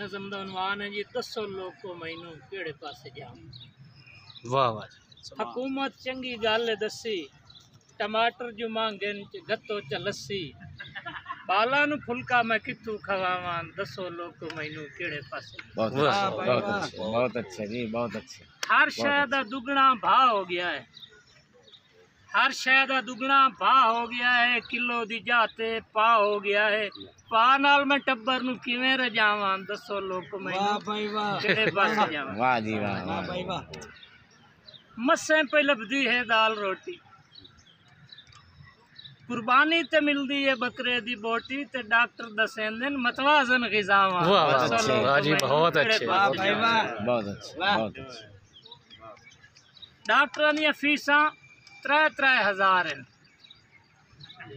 नज़म दा उन्वान है जी दसो लोको मैनू केड़े पासे जाऊं। वाह वाह। हुकूमत चंगी गल दसी टमाटर जो मांगन गत्तो च लस्सी बाला नु फुलका मैं कितू खवावां दसो लोको मैनू केड़े पासे। बहुत अच्छे जी, बहुत अच्छे। हर शय दा दुगना भाव हो गया है, हर शय दा दुगना भाव हो गया है, किलो दी जाते पा हो गया है, पा नाल मैं टब्बर नु किवें रजावां दसो लोको मैनू केड़े पासे जावां। वाह जी वाह भाई वाह। मस्सें पे लभदी है दाल रोटी, कुर्बानी ते मिलदी है बकरे दी बोटी ते डॉक्टर दसेंदे मतवाजन ग़िज़ावां। वाह वाह जी, बहुत अच्छे बहुत अच्छे बहुत अच्छे। डॉक्टरां दी फीसां 3-3 हज़ार हैं।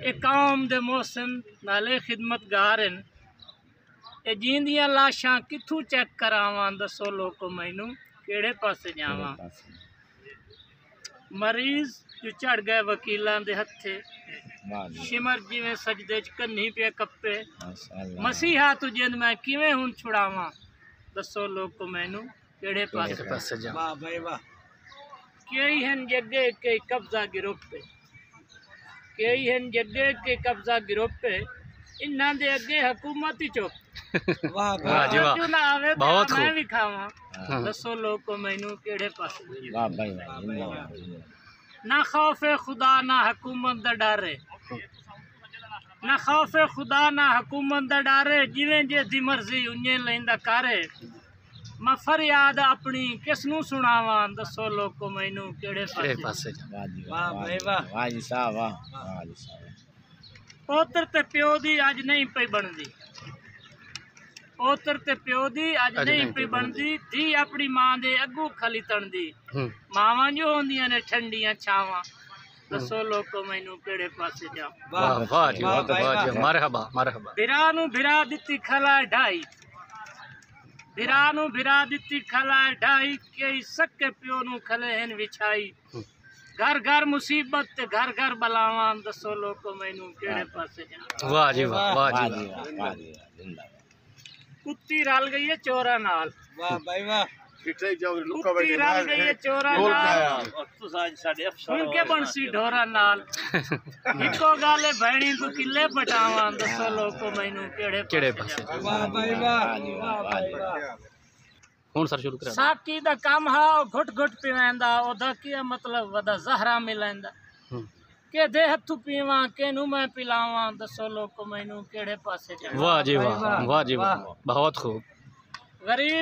ए कौम दे मोहसिन नाले खिदमतगार हैं। ए जींदियां लाशां कित्थों चेक करावां दसो लोको मैनू केड़े पासे जावां। मरीज जो चढ़ गए वकीलां दे हत्थे, शिमर जिवें सजदे च कन्नी पे कप्पे, मसीहा तुझे मैं किवें हुण छुड़ावां दसो लोको मैनू केड़े पासे जावां। कई हैं जगे के कब्जा गिरोपे, कई हैं जगे के कब्जा गिरोपे, इन्हां दे अगे हुकूमत ही चुप। वाह जी वाह, बहुत खूब। मैं भी खावां दसो लोको मैनू केड़े पासे। वाह भाई वाह। ना खौफे खुदा ना हुकूमत दा डर है, ना खौफे खुदा ना हुकूमत दा डर है, जिवें जेदी मर्जी उन्हें लैंदा करे। मैं फरियाद अपनी किसनू सुनावां दसो लोको मैनू केड़े पासे। वाह भाई वाह। वाह जी साहब वाह। वाह जी साहब। पोतर ते प्यो दी अज नहीं पई बनदी, पोतर ते प्यो दी अज नहीं पई बनदी, धी अपनी मां दे अगू खली तणदी, मावां जो होंदियां ने ठंडियां छावां दसो लोको मैनू केड़े पासे जावां। वाह वाह जी वाह, मरहबा मरहबा। भिरा नू भिरा दित्ती खला ढाई, भिरा नू भिरा दित्ती खला ढाई, कई सक्के प्यो नू खले हन विछाई, घर घर मुसीबत ते घर घर बलावां दसो लोको मैनू केड़े पासे जावां। वाह जी वाह, वाह जी वाह जी वाह। कुत्ती रल गई है चोरा नाल, वाह भाई वाह। कुत्ती रल गई है चोरा नाल, उनके बनसी ढोरा नाल, इको गाले भैणी तू किले पटावां दसो लोको मैनू केड़े पासे। वाह भाई वाह। हुण सर शुरू करा। साकी दा काम हा घुट घुट पीवेंदा, ओदा क्या मतलब वदा जहरा मिलेंदा, के दे हथू पीवां केनू मैं पिलावां दसो लोको मैनू केड़े पासे जावां। वाह जी वाह, वाह जी वाह, बहुत खूब। गरीब